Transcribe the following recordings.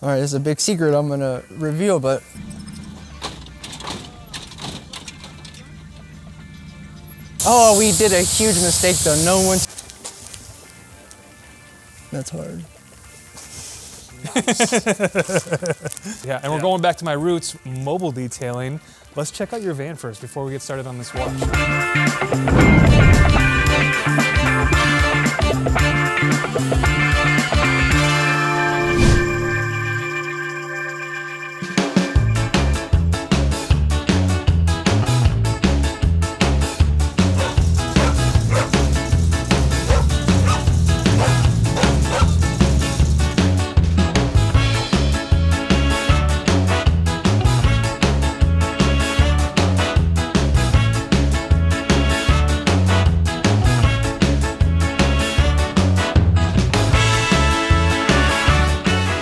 All right, it's a big secret I'm gonna reveal, but oh, we did a huge mistake though. No one. That's hard. Yeah, and we're going back to my roots, mobile detailing. Let's check out your van first before we get started on this wash.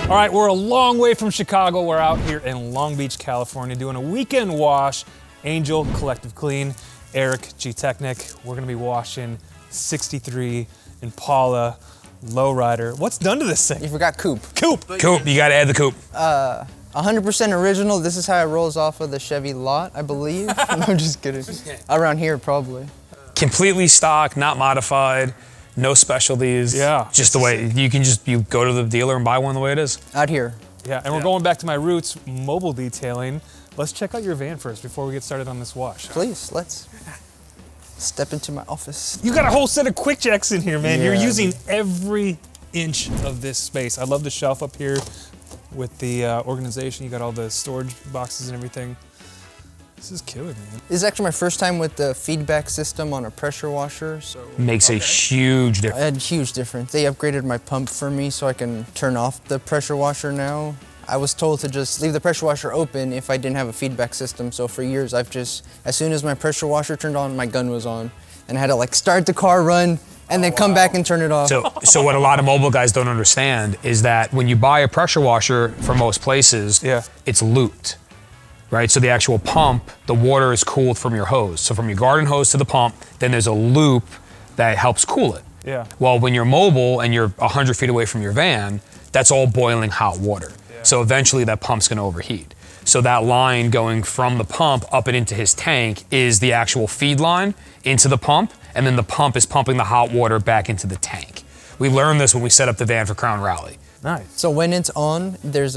All right, we're a long way from Chicago. We're out here in Long Beach, California, doing a weekend wash. Angel Collective Clean, Eric G Technic. We're gonna be washing 63 Impala lowrider. What's done to this thing? You forgot coupe. Coupe. Coupe, you gotta add the coupe. 100% original. This is how it rolls off of the Chevy lot, I believe. No, I'm just kidding. Around here, probably. Completely stock, not modified, no specialties. Yeah. Just the way, you go to the dealer and buy one the way it is. Out here. Yeah, and we're going back to my roots, mobile detailing. Let's check out your van first before we get started on this wash. Please, let's step into my office. You got a whole set of quick jacks in here, man. Yeah. You're using every inch of this space. I love the shelf up here with the organization. You got all the storage boxes and everything. This is killer, man. This is actually my first time with the feedback system on a pressure washer, so Makes a huge I difference. had a huge difference. They upgraded my pump for me so I can turn off the pressure washer now. I was told to just leave the pressure washer open if I didn't have a feedback system, so for years I've just, as soon as my pressure washer turned on, my gun was on. And I had to like start the car, run, and then come back and turn it off. So what a lot of mobile guys don't understand is that when you buy a pressure washer for most places, it's looped. Right, so the actual pump, the water is cooled from your hose. So from your garden hose to the pump, then there's a loop that helps cool it. Yeah. Well, when you're mobile and you're 100 feet away from your van, that's all boiling hot water. Yeah. So eventually that pump's gonna overheat. So that line going from the pump up and into his tank is the actual feed line into the pump, and then the pump is pumping the hot water back into the tank. We learned this when we set up the van for Crown Rally. Nice. So when it's on, there's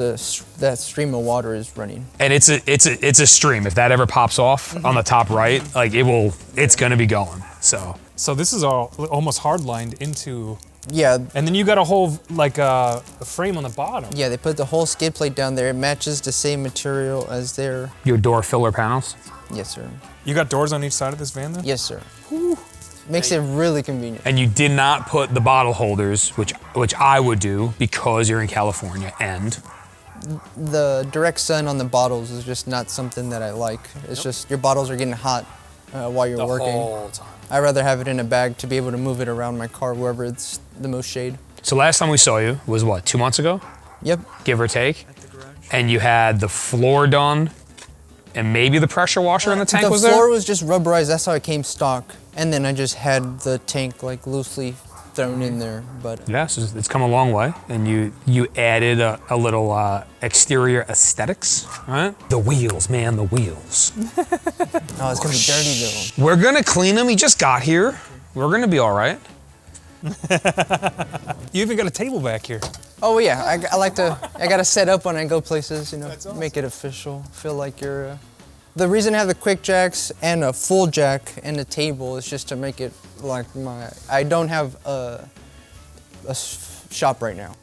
that stream of water is running. And it's a stream. If that ever pops off on the top right, like it's gonna be going. So this is all almost hard lined into. Yeah. And then you got a whole like a frame on the bottom. Yeah, they put the whole skid plate down there. It matches the same material as their. Your door filler panels. Yes, sir. You got doors on each side of this van then? Yes, sir. Whew. Makes it really convenient. And you did not put the bottle holders, which I would do because you're in California, and the direct sun on the bottles is just not something that I like. It's just your bottles are getting hot while you're working. The whole time. I'd rather have it in a bag to be able to move it around my car wherever it's the most shade. So last time we saw you was what, 2 months ago? Yep. Give or take. At the garage. And you had the floor done, and maybe the pressure washer in the tank was there? The floor was just rubberized. That's how it came stock. And then I just had the tank like loosely thrown in there, but. Yes, it's come a long way. And you added a little exterior aesthetics, right? The wheels, man, the wheels. Oh, it's gonna be dirty though. We're gonna clean them. He just got here. We're gonna be all right. You even got a table back here. Oh yeah, I gotta set up when I go places, you know, awesome. Make it official. Feel like you're, the reason I have the quick jacks and a full jack and a table is just to make it like I don't have a shop right now.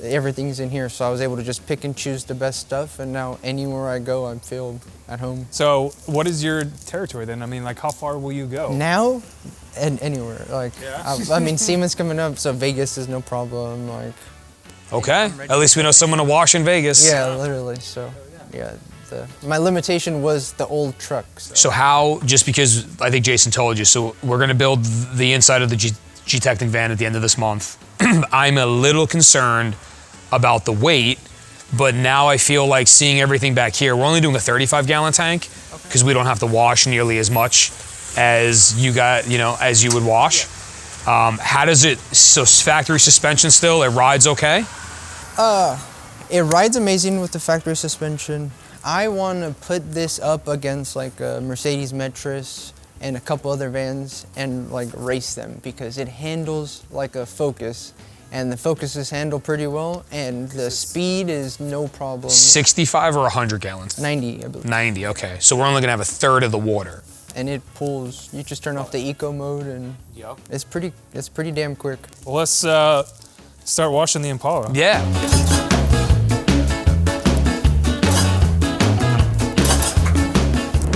Everything's in here, so I was able to just pick and choose the best stuff, and now anywhere I go, I feel at home. So what is your territory then? I mean, like how far will you go? Now, and anywhere. Like, I mean, Siemens coming up, so Vegas is no problem. Like. Okay, at least we know someone to wash in Vegas. Yeah, literally, so, yeah. My limitation was the old trucks. So how, just because I think Jason told you, so we're gonna build the inside of the G-Technic van at the end of this month. I'm a little concerned about the weight, but now I feel like seeing everything back here, we're only doing a 35-gallon tank because we don't have to wash nearly as much as you got, as you would wash. How does it, so factory suspension still, it rides okay? It rides amazing with the factory suspension. I want to put this up against like a Mercedes Metris and a couple other vans and like race them because it handles like a Focus. And the Focuses handle pretty well, and the speed is no problem. 65 or 100 gallons? 90, I believe. 90, okay. So we're only gonna have a third of the water. And it pulls, you just turn off the eco mode and it's pretty damn quick. Well, let's start washing the Impala. Yeah.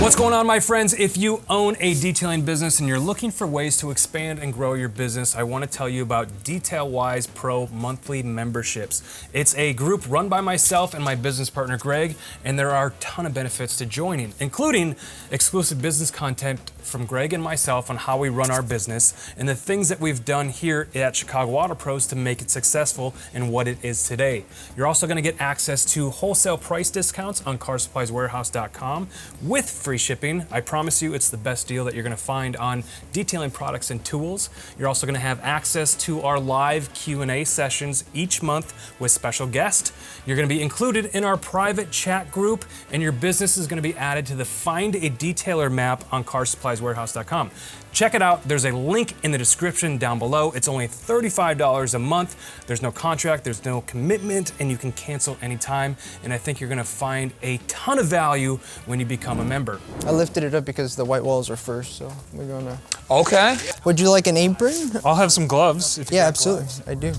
What's going on, my friends? If you own a detailing business and you're looking for ways to expand and grow your business, I want to tell you about DetailWise Pro monthly memberships. It's a group run by myself and my business partner, Greg, and there are a ton of benefits to joining, including exclusive business content from Greg and myself on how we run our business and the things that we've done here at Chicago Auto Pros to make it successful and what it is today. You're also going to get access to wholesale price discounts on carsupplieswarehouse.com with free shipping. I promise you it's the best deal that you're going to find on detailing products and tools. You're also going to have access to our live Q&A sessions each month with special guests. You're going to be included in our private chat group, and your business is going to be added to the Find a Detailer map on carsupplieswarehouse.com. Check it out. There's a link in the description down below. It's only $35 a month. There's no contract, there's no commitment, and you can cancel anytime. And I think you're gonna find a ton of value when you become a member. I lifted it up because the white walls are first, so we're gonna. Okay. Would you like an apron? I'll have some gloves. If you Yeah, got absolutely, gloves. I do.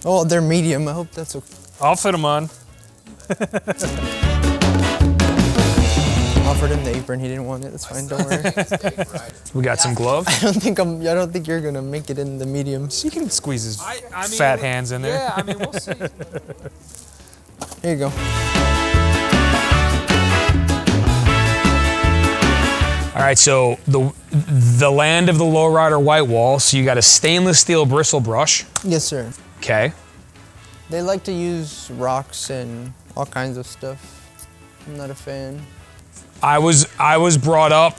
Oh, they're medium, I hope that's okay. I'll fit them on. Offered him the apron, he didn't want it, that's fine, don't worry. We got some gloves. I don't think you're gonna make it in the mediums. You can squeeze his fat hands in there. Yeah, I mean, we'll see. Here you go. All right, so the land of the lowrider white wall, so you got a stainless steel bristle brush. Yes, sir. Okay. They like to use rocks and all kinds of stuff. I'm not a fan. I was brought up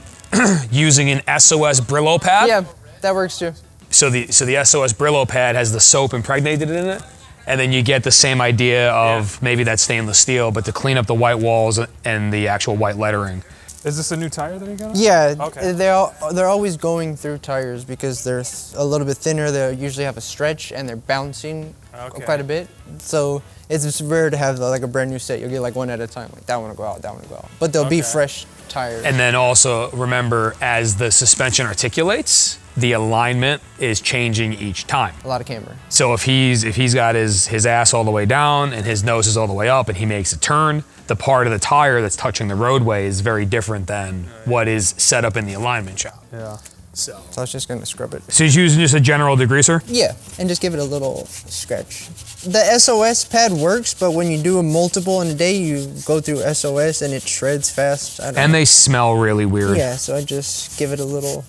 using an SOS Brillo pad. Yeah, that works too. So the SOS Brillo pad has the soap impregnated in it, and then you get the same idea of maybe that stainless steel, but to clean up the white walls and the actual white lettering. Is this a new tire that you got on? Yeah, Okay. they're always going through tires because they're a little bit thinner. They usually have a stretch and they're bouncing quite a bit. So it's rare to have like a brand new set. You'll get like one at a time. Like that one will go out, that one will go out. But they'll be fresh tires. And then also remember, as the suspension articulates, the alignment is changing each time. A lot of camber. So if he's got his ass all the way down and his nose is all the way up and he makes a turn, the part of the tire that's touching the roadway is very different than what is set up in the alignment shop. Yeah. So I was just gonna scrub it. So he's using just a general degreaser? Yeah, and just give it a little scratch. The SOS pad works, but when you do a multiple in a day, you go through SOS and it shreds fast. I don't know. They smell really weird. Yeah, so I just give it a little,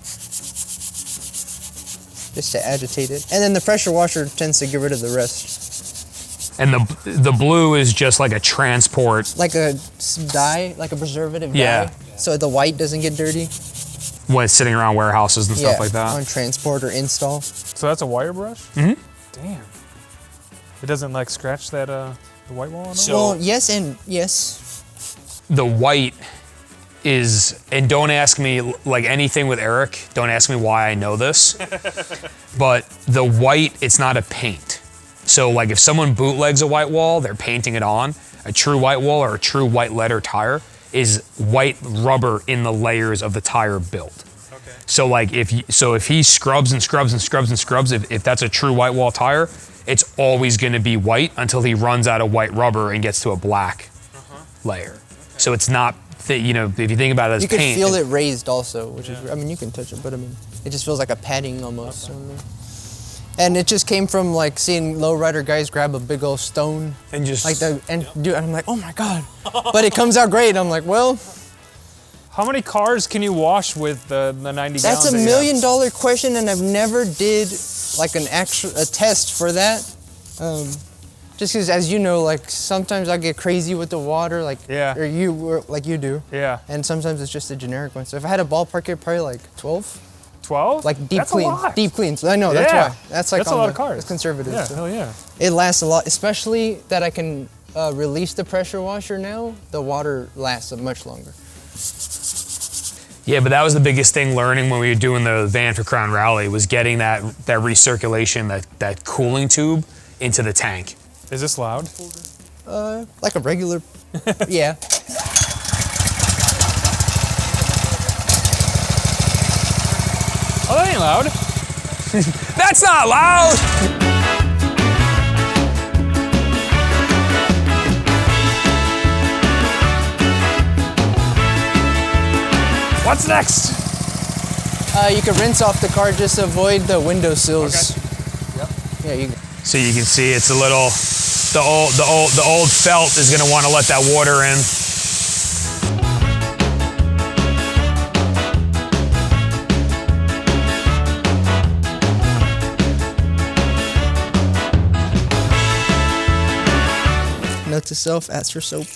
just to agitate it. And then the pressure washer tends to get rid of the rest. And the blue is just like a transport. Like a dye, like a preservative dye. So the white doesn't get dirty. When it's sitting around warehouses and stuff like that. On transport or install. So that's a wire brush? Mm-hmm. Damn. It doesn't like scratch that the white wall on it? Well, yes and yes. The white is, and don't ask me, like anything with Eric, don't ask me why I know this, but the white, it's not a paint. So like if someone bootlegs a white wall, they're painting it on. A true white wall or a true white letter tire is white rubber in the layers of the tire build. Okay. So like if he scrubs and scrubs and scrubs and scrubs, if that's a true white wall tire, it's always gonna be white until he runs out of white rubber and gets to a black layer. Okay. So it's not, you know, if you think about it as paint. You can feel it raised also, which is, I mean, you can touch it, but I mean, it just feels like a padding almost. Okay. And it just came from like seeing lowrider guys grab a big old stone and just like and I'm like, oh my god! But it comes out great. I'm like, well, how many cars can you wash with the 90 gallons? That's a $1 million question, and I've never did like a test for that. Just because, as you know, like sometimes I get crazy with the water, like or you do. Yeah. And sometimes it's just a generic one. So if I had a ballpark it, probably like 12. 12? Like deep that's clean. A lot. Deep cleans. I know, that's why. That's like that's a lot of cars. It's conservative. Yeah, so. hell yeah. It lasts a lot, especially that I can release the pressure washer now, the water lasts much longer. Yeah, but that was the biggest thing learning when we were doing the van for Crown Rally was getting that recirculation, that cooling tube into the tank. Is this loud? Like a regular, yeah. Oh, that ain't loud. That's not loud! What's next? You can rinse off the car, just avoid the window sills. Okay. Yep. Yeah, you. So you can see it's a little, the old felt is gonna wanna let that water in. Note to self, ask for soap.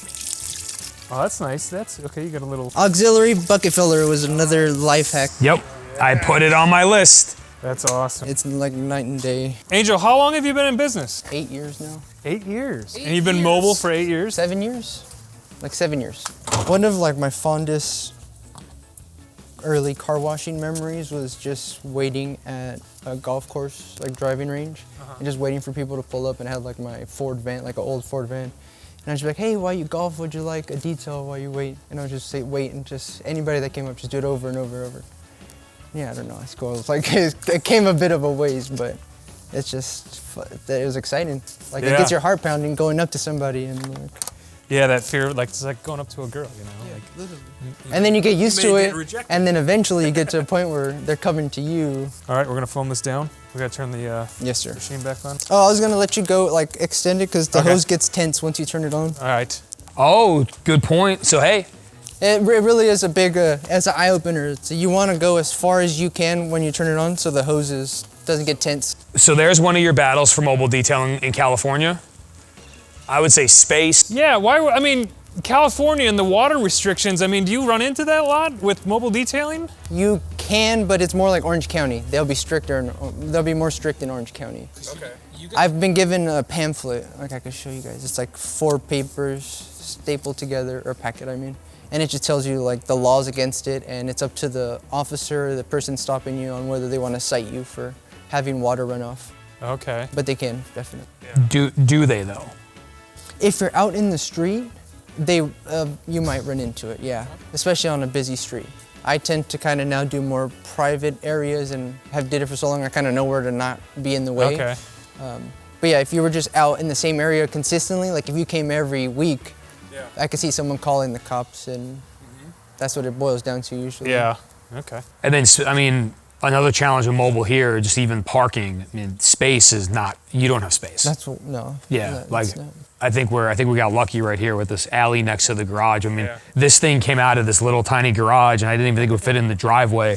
Oh, that's nice. That's okay. You got a little. Auxiliary bucket filler was another life hack. Yep, I put it on my list. That's awesome. It's like night and day. Angel, how long have you been in business? 8 years now. 8 years. And you've been mobile for 8 years? 7 years. Like 7 years. One of like my fondest early car washing memories was just waiting at a golf course, like driving range, and just waiting for people to pull up, and I had like my Ford van, like an old Ford van. And I'd just be like, hey, while you golf, would you like a detail while you wait? And I would just say, wait, and just anybody that came up, just do it over and over and over. Yeah, I don't know, it's cool. It's like, it came a bit of a ways, but it's just, it was exciting. Like, it gets your heart pounding going up to somebody and like. Yeah, that fear, like, it's like going up to a girl, you know? Yeah, like, literally. And then you get used to it, and then eventually you get to a point where they're coming to you. All right, we're gonna foam this down. We gotta turn the Yes, sir. machine back on. Oh, I was gonna let you go, like, extend it, because the hose gets tense once you turn it on. All right. Oh, good point. So hey, It really is a big, as an eye-opener. So you want to go as far as you can when you turn it on, so the hoses doesn't get tense. so there's one of your battles for mobile detailing in California. I would say space. Yeah, I mean, California and the water restrictions, I mean, do you run into that a lot with mobile detailing? You can, but it's more like Orange County. They'll be stricter, they'll be more strict in Orange County. Okay. I've been given a pamphlet, like I could show you guys. It's like 4 papers stapled together, or packet, I mean. And it just tells you like the laws against it, and it's up to the officer, the person stopping you, on whether they want to cite you for having water runoff. Okay. But they can, definitely. Do they though? If you're out in the street, you might run into it, yeah. Especially on a busy street. I tend to kind of now do more private areas and have did it for so long, I kind of know where to not be in the way. Okay. But yeah, if you were just out in the same area consistently, like if you came every week, I could see someone calling the cops, and that's what it boils down to usually. Yeah. Okay. And then, I mean, another challenge with mobile here, just even parking. I mean, space is not. You don't have space. That's what, no. Yeah, No, like it's not. I think we got lucky right here with this alley next to the garage. I mean, this thing came out of this little tiny garage, and I didn't even think it would fit in the driveway.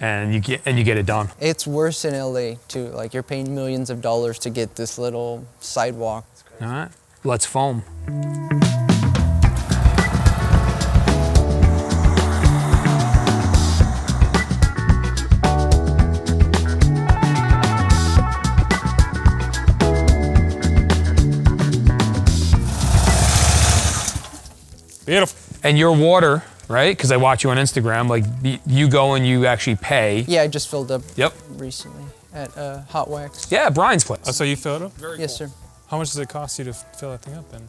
And you get it done. It's worse in LA too. Like you're paying millions of dollars to get this little sidewalk. All right, let's foam. Beautiful. And your water, right? Because I watch you on Instagram. Like you go and you actually pay. Yeah, I just filled up Yep. recently at Hot Wax. Yeah, Brian's place. Oh, so you filled it up? Yes, sir. How much does it cost you to fill that thing up then?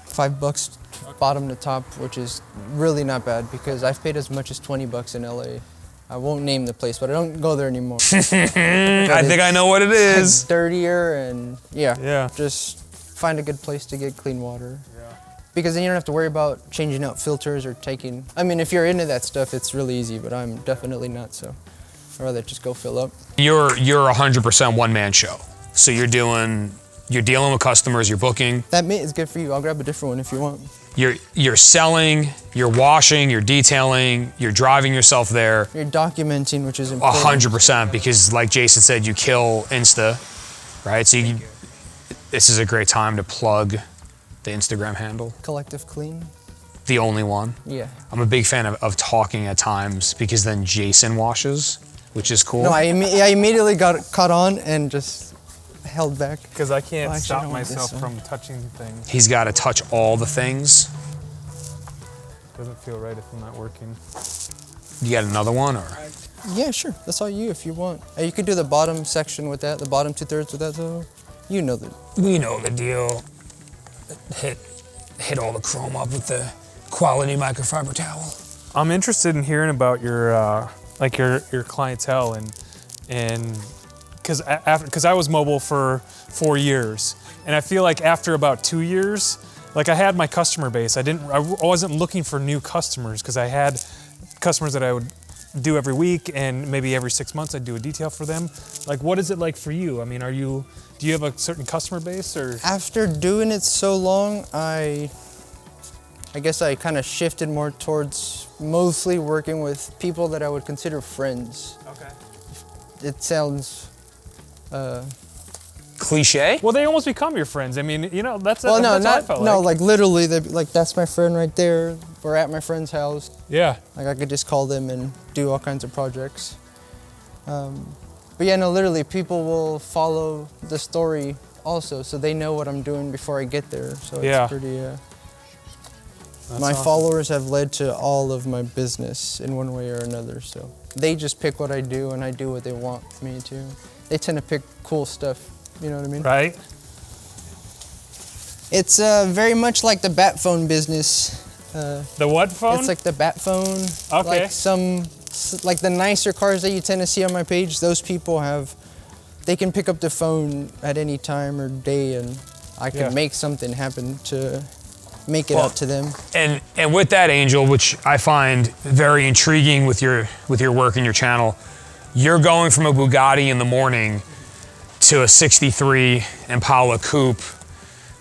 $5 bottom to top, which is really not bad because I've paid as much as $20 in LA. I won't name the place, but I don't go there anymore. I think I know what it is. It's dirtier and Yeah. just find a good place to get clean water. Because then you don't have to worry about changing out filters or taking, I mean, if you're into that stuff, it's really easy, but I'm definitely not, so I'd rather just go fill up. You're 100% one-man show. So you're dealing with customers, you're booking. That mate is good for you. I'll grab a different one if you want. You're selling, you're washing, you're detailing, you're driving yourself there. You're documenting, which is important. 100%, because like Jason said, you kill Insta, right? So this is a great time to plug the Instagram handle. Collective Clean. The only one. Yeah. I'm a big fan of talking at times because then Jason washes, which is cool. No, I immediately got caught on and just held back. Because I can't Oh, actually, I stop don't want myself this from touching things. He's got to touch all the things. Doesn't feel right if I'm not working. You got another one, or? Yeah, sure. That's all you if you want. You could do the bottom section with that, the bottom 2/3 with that, so you know the. We know the deal. Hit all the chrome up with the quality microfiber towel. I'm interested in hearing about your like your clientele and because I was mobile for 4 years, and I feel like after about 2 years, like I had my customer base. I wasn't looking for new customers because I had customers that I would do every week, and maybe every 6 months I'd do a detail for them. Like, what is it like for you? I mean, do you have a certain customer base, or? After doing it so long, I guess I kind of shifted more towards mostly working with people that I would consider friends. Okay. It sounds Cliche? Well, they almost become your friends. I mean, you know, that's well, no, that's how I not felt no, like. like literally, like that's my friend right there. We're at my friend's house. Yeah. Like I could just call them and do all kinds of projects. But yeah, no, literally, people will follow the story also, so they know what I'm doing before I get there. So it's pretty. My awesome. followers have led to all of my business in one way or another. So they just pick what I do, and I do what they want me to. They tend to pick cool stuff. You know what I mean? Right. It's very much like the bat phone business. The what phone? It's like the bat phone. Okay. Like the nicer cars that you tend to see on my page, those people they can pick up the phone at any time or day, and I can make something happen to make it out to them. And with that, Angel, which I find very intriguing with your work and your channel, you're going from a Bugatti in the morning to a 63 Impala coupe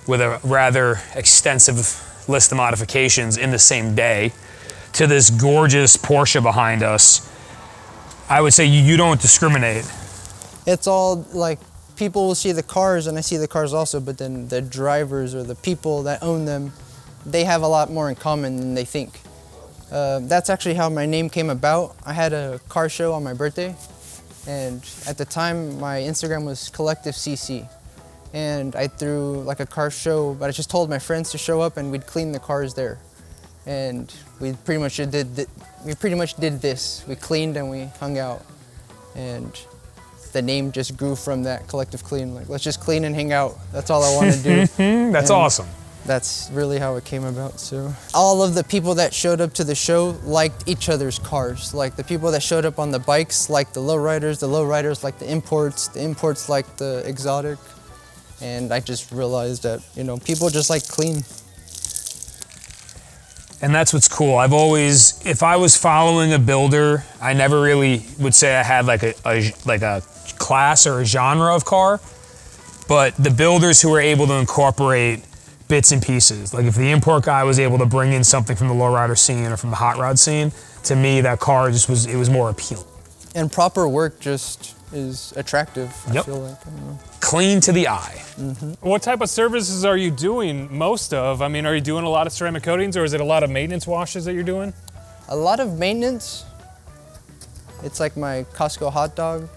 with a rather extensive list of modifications in the same day, to this gorgeous Porsche behind us. I would say you don't discriminate. It's all like, people will see the cars, and I see the cars also, but then the drivers or the people that own them, they have a lot more in common than they think. That's actually how my name came about. I had a car show on my birthday, and at the time my Instagram was Collective CC. And I threw like a car show, but I just told my friends to show up and we'd clean the cars there. And we pretty much did this. We cleaned and we hung out. And the name just grew from that, Collective Clean. Like, let's just clean and hang out. That's all I want to do. That's awesome. That's really how it came about. So all of the people that showed up to the show liked each other's cars. Like the people that showed up on the bikes liked the lowriders liked the imports liked the exotic. And I just realized that, you know, people just like clean. And that's what's cool. I've always, if I was following a builder, I never really would say I had like a class or a genre of car, but the builders who were able to incorporate bits and pieces, like if the import guy was able to bring in something from the lowrider scene or from the hot rod scene, to me that car just was, it was more appealing. And proper work just is attractive, I feel like. I don't know. Clean to the eye. Mm-hmm. What type of services are you doing most of? I mean, are you doing a lot of ceramic coatings, or is it a lot of maintenance washes that you're doing? A lot of maintenance. It's like my Costco hot dog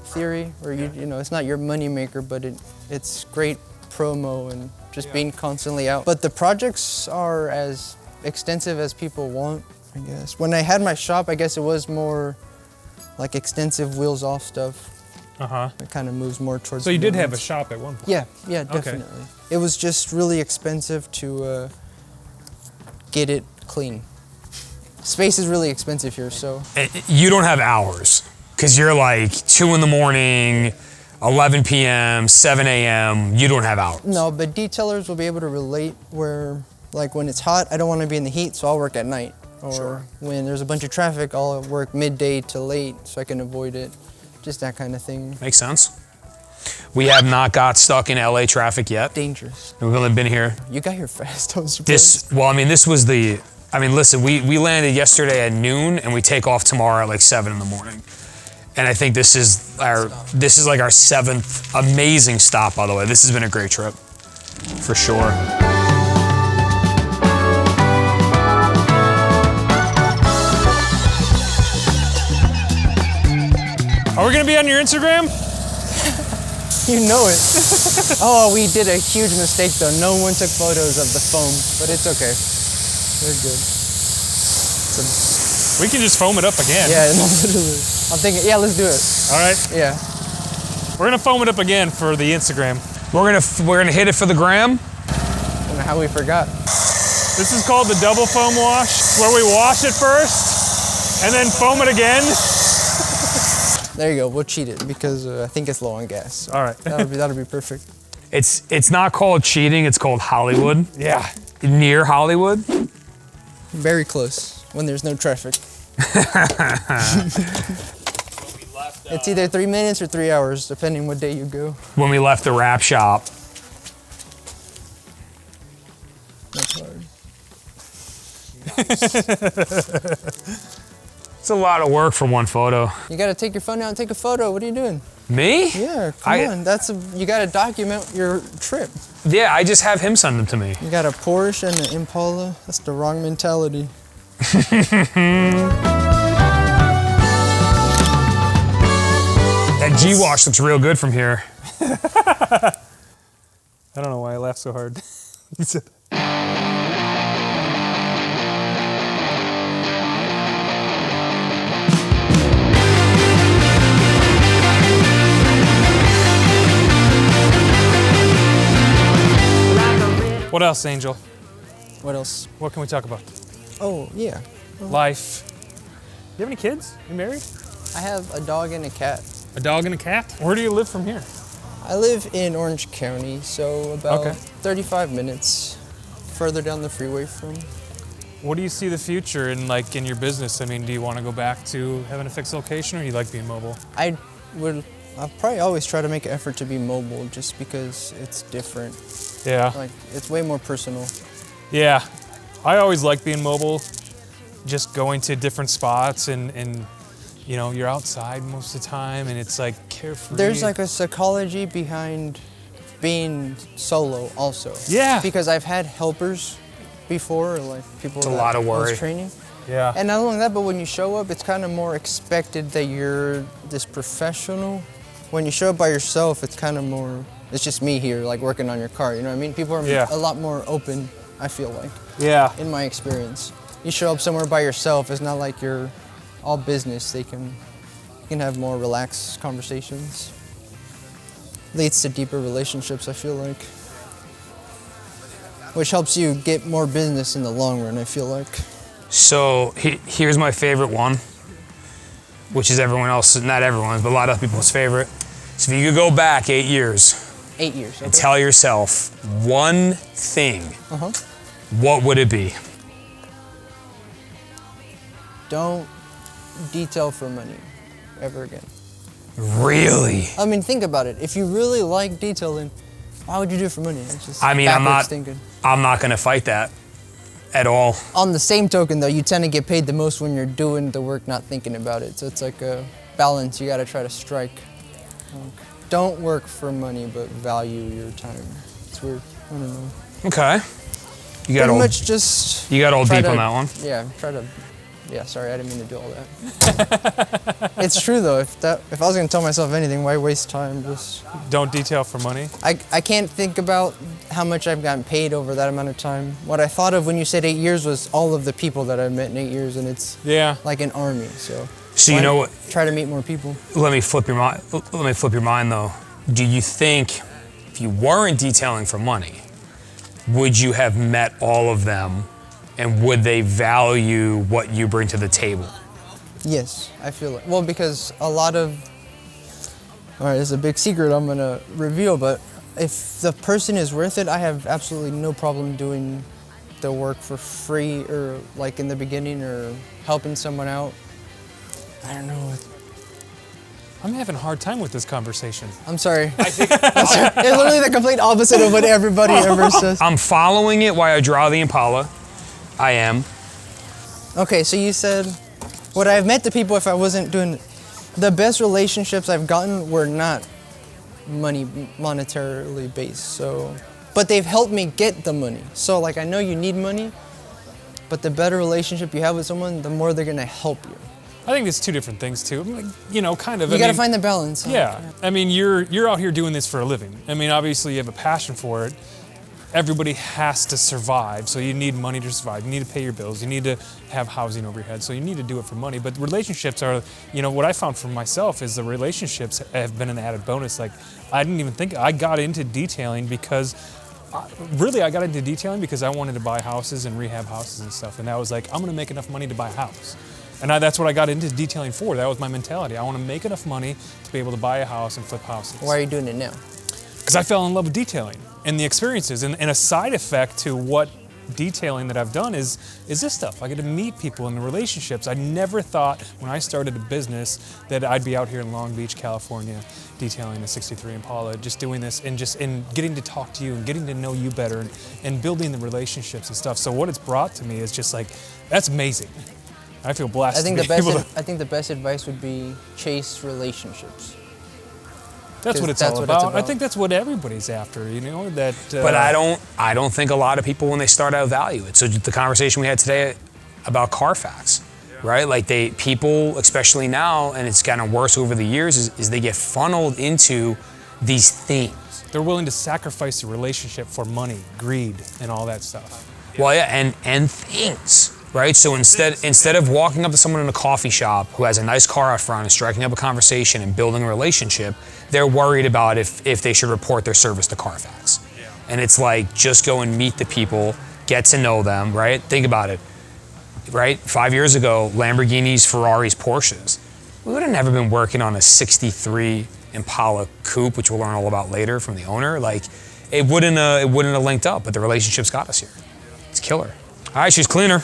theory, where you know, it's not your money maker, but it's great promo and just being constantly out. But the projects are as extensive as people want, I guess. When I had my shop, I guess it was more like extensive wheels off stuff. It kind of moves more towards. So you did have a shop at one point? Yeah, definitely. Okay. It was just really expensive to get it clean. Space is really expensive here, so. You don't have hours, because you're like 2 in the morning, 11 p.m., 7 a.m., you don't have hours. No, but detailers will be able to relate where, like when it's hot, I don't want to be in the heat, so I'll work at night. Or when there's a bunch of traffic, I'll work midday to late so I can avoid it. Just that kind of thing. Makes sense. We have not got stuck in LA traffic yet. Dangerous. We've only been here. You got here fast, I was surprised. Listen, we landed yesterday at noon and we take off tomorrow at like 7 in the morning. And I think this is like our 7th amazing stop, by the way. This has been a great trip, for sure. Are we gonna be on your Instagram? You know it. Oh, we did a huge mistake though. No one took photos of the foam, but it's okay. They're good. We can just foam it up again. Yeah, no, literally. I'm thinking, yeah, let's do it. All right. Yeah. We're gonna foam it up again for the Instagram. We're gonna hit it for the gram. I don't know how we forgot. This is called the double foam wash, where we wash it first and then foam it again. There you go. We'll cheat it because I think it's low on gas. All right. That'll be perfect. It's not called cheating. It's called Hollywood. Yeah. Near Hollywood. Very close when there's no traffic. It's either 3 minutes or 3 hours, depending what day you go. When we left the wrap shop. That's hard. It's a lot of work for one photo. You gotta take your phone out and take a photo. What are you doing? Me? Yeah, come on. You gotta document your trip. Yeah, I just have him send them to me. You got a Porsche and an Impala. That's the wrong mentality. That G-Wash looks real good from here. I don't know why I laughed so hard. He said, what else, Angel? What else? What can we talk about? Oh, yeah. Life. You have any kids? You married? I have a dog and a cat. A dog and a cat? Where do you live from here? I live in Orange County, so about Okay. 35 minutes further down the freeway from. What do you see the future in your business? I mean, do you want to go back to having a fixed location, or do you like being mobile? I'll probably always try to make an effort to be mobile just because it's different. Yeah. Like, it's way more personal. Yeah. I always like being mobile, just going to different spots and you're outside most of the time and it's like carefree. There's like a psychology behind being solo also. Yeah. Because I've had helpers before, like people It's a that lot of I was worry. training. Yeah. And not only that, but when you show up, it's kind of more expected that you're this professional. When you show up by yourself, it's kind of more, it's just me here, like working on your car, you know what I mean? People are Yeah. a lot more open, I feel like, Yeah. in my experience. You show up somewhere by yourself, it's not like you're all business. You can have more relaxed conversations. Leads to deeper relationships, I feel like. Which helps you get more business in the long run, I feel like. So here's my favorite one, which is everyone else, not everyone's, but a lot of people's favorite. So if you could go back 8 years 8 years, okay. and tell yourself one thing, what would it be? Don't detail for money ever again. Really? I mean, think about it. If you really like detailing, why would you do it for money? It's just I mean, backwards thinking. I'm not gonna fight that at all. On the same token, though, you tend to get paid the most when you're doing the work, not thinking about it. So it's like a balance you gotta try to strike. Don't work for money, but value your time. It's weird. I don't know. Okay. You got Pretty old, much just. you got all try deep to- on that one. Yeah, try to. Yeah, sorry, I didn't mean to do all that. It's true though. If I was gonna tell myself anything, why waste time? Just. Don't detail for money. I can't think about how much I've gotten paid over that amount of time. What I thought of when you said 8 years was all of the people that I've met in 8 years, and it's Yeah. like an army. So. So you know what? Try to meet more people. Let me flip your mind. Let me flip your mind though. Do you think if you weren't detailing for money, would you have met all of them, and would they value what you bring to the table? Yes, I feel like. Well, because a lot of. All right, it's a big secret I'm gonna reveal, but if the person is worth it, I have absolutely no problem doing the work for free, or like in the beginning, or helping someone out. I don't know. I'm having a hard time with this conversation. I'm sorry. I'm sorry. It's literally the complete opposite of what everybody ever says. I'm following it while I draw the Impala. I am. Okay, so you said, would I have met the people if I wasn't doing, the best relationships I've gotten were not monetarily based, so, but they've helped me get the money. So like, I know you need money, but the better relationship you have with someone, the more they're gonna help you. I think it's two different things too. I mean, you know, kind of. You got to find the balance. Yeah. I mean, you're out here doing this for a living. I mean, obviously you have a passion for it. Everybody has to survive, so you need money to survive. You need to pay your bills. You need to have housing over your head, so you need to do it for money. But relationships are, you know, what I found for myself is the relationships have been an added bonus. Like, I didn't even think, I got into detailing because, I got into detailing because I wanted to buy houses and rehab houses and stuff. And that was like, I'm gonna make enough money to buy a house. And that's what I got into detailing for. That was my mentality. I want to make enough money to be able to buy a house and flip houses. Why are you doing it now? Because I fell in love with detailing and the experiences. And a side effect to what detailing that I've done is this stuff. I get to meet people in the relationships. I never thought when I started a business that I'd be out here in Long Beach, California, detailing a 63 Impala, just doing this and getting to talk to you and getting to know you better and building the relationships and stuff. So what it's brought to me is just like, that's amazing. I feel blessed. I think the best advice would be chase relationships. That's what it's all about. I think that's what everybody's after, you know. But I don't think a lot of people when they start out value it. So the conversation we had today about Carfax, right? Like people, especially now, and it's gotten worse over the years, is they get funneled into these themes. They're willing to sacrifice the relationship for money, greed, and all that stuff. Well, yeah, and things. Right, so instead of walking up to someone in a coffee shop who has a nice car out front and striking up a conversation and building a relationship, they're worried about if they should report their service to Carfax. Yeah. And it's like, just go and meet the people, get to know them, right? Think about it, right? 5 years ago, Lamborghinis, Ferraris, Porsches. We would have never been working on a 63 Impala coupe, which we'll learn all about later from the owner. Like, it wouldn't have linked up, but the relationships got us here. It's killer. All right, she's cleaner.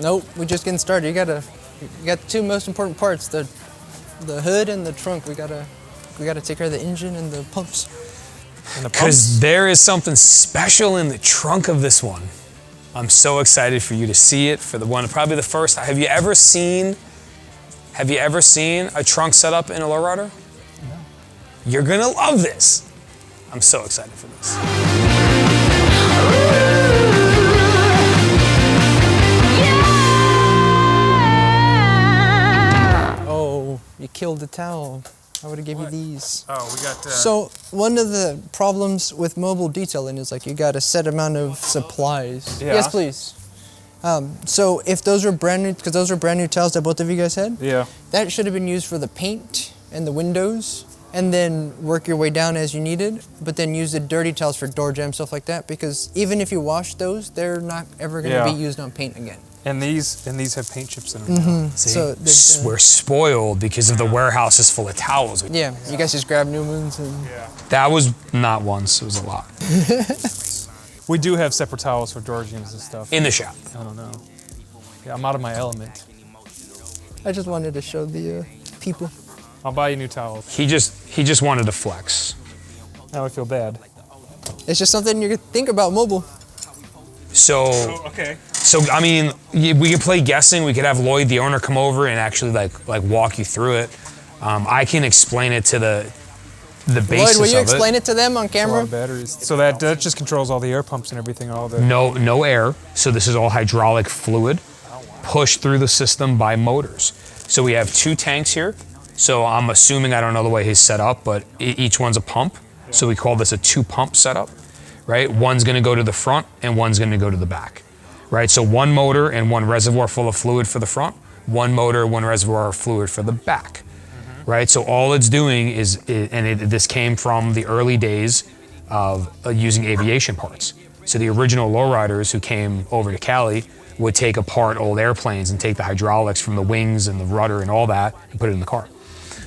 Nope, we're just getting started. You got the two most important parts: the hood and the trunk. We gotta take care of the engine and the pumps. Because there is something special in the trunk of this one. I'm so excited for you to see it for the one, probably the first. Have you ever seen a trunk setup in a lowrider? No. You're gonna love this. I'm so excited for this. You killed the towel. I would have given you these. Oh, we got. So one of the problems with mobile detailing is like you got a set amount of supplies. Yeah. Yes, please. So if those were brand new, because those were brand new towels that both of you guys had. Yeah. That should have been used for the paint and the windows, and then work your way down as you needed. But then use the dirty towels for door jam, stuff like that. Because even if you wash those, they're not ever going to be used on paint again. And these have paint chips in them. Mm-hmm. See, so we're spoiled because of the warehouse is full of towels. Yeah, you guys just grab new ones and. Yeah. That was not once; it was a lot. We do have separate towels for door jams and stuff. In the shop. I don't know. Yeah, I'm out of my element. I just wanted to show the people. I'll buy you new towels. He just wanted to flex. Now I feel bad. It's just something you could think about mobile. So okay. So I mean, we could play guessing. We could have Lloyd, the owner, come over and actually like walk you through it. I can explain it to the basis of it. Lloyd, will you explain it to them on camera? A lot of batteries. So that just controls all the air pumps and everything. All the no air. So this is all hydraulic fluid pushed through the system by motors. So we have 2 tanks here. So I'm assuming, I don't know the way he's set up, but each one's a pump. So we call this a 2-pump setup, right? One's going to go to the front and one's going to go to the back. Right, so 1 motor and 1 reservoir full of fluid for the front, 1 motor, 1 reservoir of fluid for the back. Mm-hmm. Right, so all it's doing is, this came from the early days of using aviation parts. So the original lowriders who came over to Cali would take apart old airplanes and take the hydraulics from the wings and the rudder and all that and put it in the car.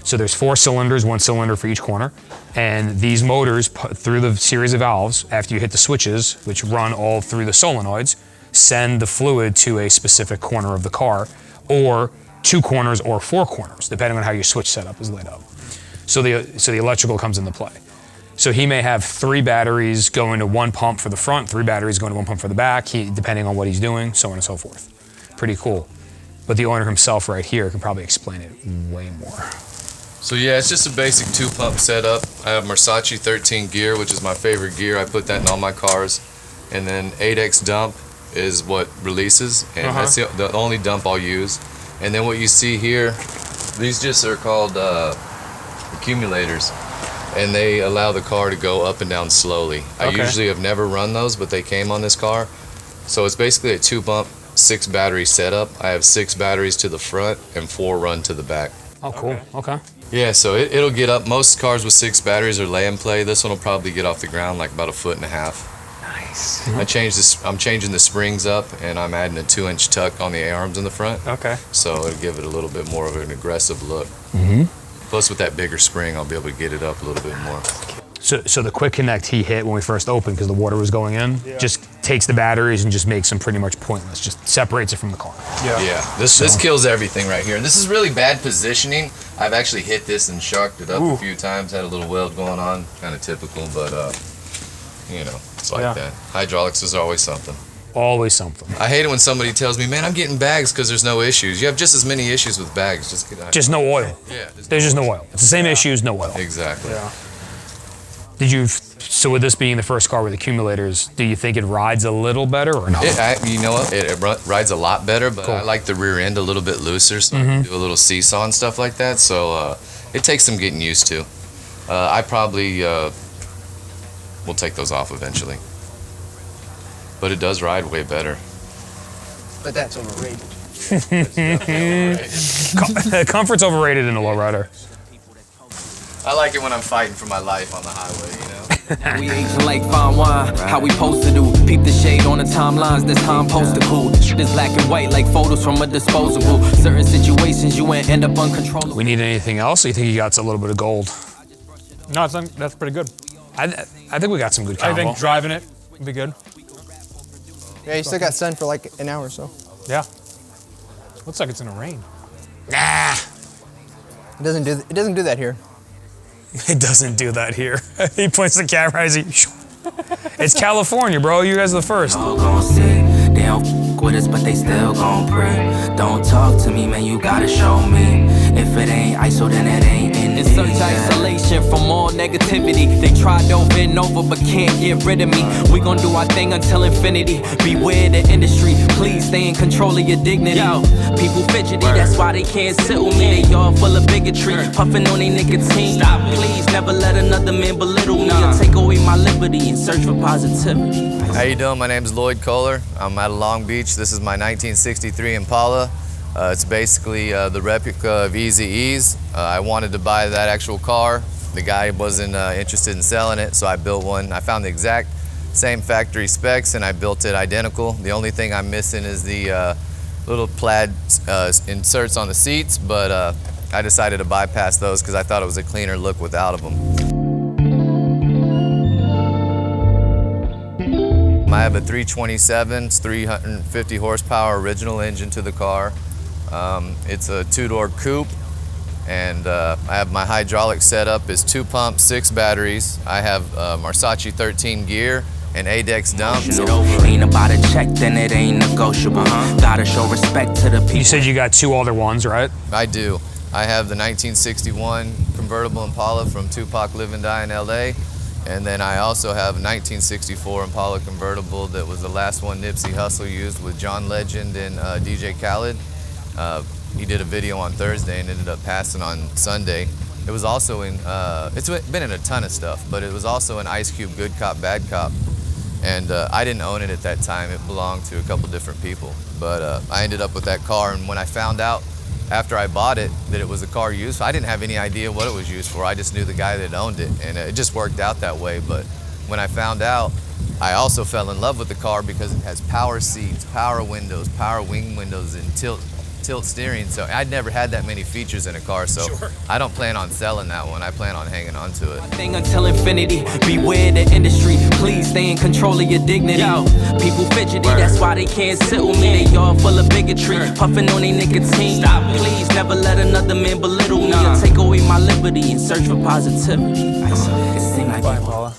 So there's 4 cylinders, 1 cylinder for each corner, and these motors, through the series of valves, after you hit the switches, which run all through the solenoids, send the fluid to a specific corner of the car, or 2 corners or 4 corners, depending on how your switch setup is laid out. So the electrical comes into play. So he may have 3 batteries going to 1 pump for the front, 3 batteries going to 1 pump for the back, depending on what he's doing, so on and so forth. Pretty cool. But the owner himself right here can probably explain it way more. So yeah, it's just a basic 2-pump setup. I have Versace 13 gear, which is my favorite gear. I put that in all my cars. And then 8X dump is what releases, and that's the only dump I'll use. And then what you see here, these just are called accumulators, and they allow the car to go up and down slowly. I usually have never run those, but they came on this car. So it's basically a 2-pump, 6 battery setup. I have 6 batteries to the front and 4 run to the back. Oh, cool. Okay. Yeah, so it'll get up. Most cars with 6 batteries are lay and play. This one will probably get off the ground like about 1.5 feet. Nice. I'm changing the springs up, and I'm adding a 2-inch tuck on the A-arms in the front. Okay. So it'll give it a little bit more of an aggressive look. Plus, with that bigger spring, I'll be able to get it up a little bit more. So the quick connect he hit when we first opened because the water was going in, just takes the batteries and just makes them pretty much pointless. Just separates it from the car. Yeah. This kills everything right here. This is really bad positioning. I've actually hit this and sharked it up a few times. Had a little weld going on, kind of typical, but you know, it's like that. Hydraulics is always something. Always something. I hate it when somebody tells me, man, I'm getting bags because there's no issues. You have just as many issues with bags. Just no oil. Yeah. There's just no oil. It's the same issues, no oil. Exactly. Yeah. So with this being the first car with accumulators, do you think it rides a little better or not? You know what? It rides a lot better, but I like the rear end a little bit looser, so I can do a little seesaw and stuff like that. So it takes some getting used to. I probably will take those off eventually. But it does ride way better. But that's overrated. Comfort's overrated in a lowrider. I like it when I'm fighting for my life on the highway, you know? We aging like fine wine, how we supposed to do. Peep the shade on the timelines, this time poster cool. This black and white like photos from a disposable. Certain situations you ain't end up uncontrollable. We need anything else? Or you think you got a little bit of gold? No, that's pretty good. I think we got some good combo. I think driving it would be good. Yeah, you still got sun for like an hour or so. Yeah. Looks like it's gonna rain. Nah. It doesn't do that here. It doesn't do that here. He points the camera as he. It's California, bro. You guys are the first. They don't f with us, but they still gon' pray. Don't talk to me, man, you gotta show me. If it ain't ISO, then it ain't in the search isolation from all negativity. They tried over and over, but can't get rid of me. We gon' do our thing until infinity. Beware the industry, please stay in control of your dignity. Yo, people fidgety, that's why they can't sit with me. They all full of bigotry, puffing on their nicotine. Stop, please, never let another man belittle me or take away my liberty and search for positivity. How you doing? My name's Lloyd Kohler. I'm out of Long Beach. This is my 1963 Impala. It's basically the replica of Eazy-E's. I wanted to buy that actual car. The guy wasn't interested in selling it, so I built one. I found the exact same factory specs and I built it identical. The only thing I'm missing is the little plaid inserts on the seats, but I decided to bypass those because I thought it was a cleaner look without them. I have a 327, it's 350 horsepower original engine to the car. It's a 2-door coupe, and I have my hydraulic setup is 2-pump, 6 batteries. I have Versace 13 gear and ADEX dumps. Ain't about a check, then it ain't negotiable. Gotta show respect to the people. You said you got 2 older ones, right? I do. I have the 1961 convertible Impala from Tupac Live and Die in LA. And then I also have a 1964 Impala convertible that was the last one Nipsey Hussle used with John Legend and DJ Khaled. He did a video on Thursday and ended up passing on Sunday. It was also in, it's been in a ton of stuff, but it was also in Ice Cube Good Cop, Bad Cop. And I didn't own it at that time. It belonged to a couple different people. But I ended up with that car, and when I found out after I bought it that it was a car used, I didn't have any idea what it was used for. I just knew the guy that owned it, and it just worked out that way. But when I found out, I also fell in love with the car because it has power seats, power windows, power wing windows, and tilt steering. So I'd never had that many features in a car, so I don't plan on selling that one. I plan on hanging on to it. Thing until infinity, beware the industry, please stay in control of your dignity. Yo, people fidgety, that's why they can't sit with me. They all full of bigotry, puffing on their nicotine. Stop, please, never let another man belittle me or take away my liberty and search for positivity. It seems like Impala.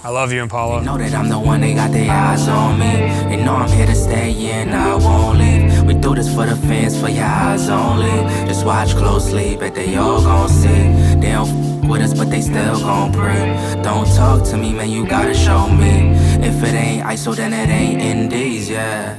I love you, Impala. They know that I'm the one, they got their eyes on me. They know I'm here to stay, yeah, and I won't leave. We do this for the fans, for your eyes only. Just watch closely, bet they all gon' see. They don't f with us, but they still gon' pray. Don't talk to me, man, you gotta show me. If it ain't ISO, then it ain't Indies, yeah.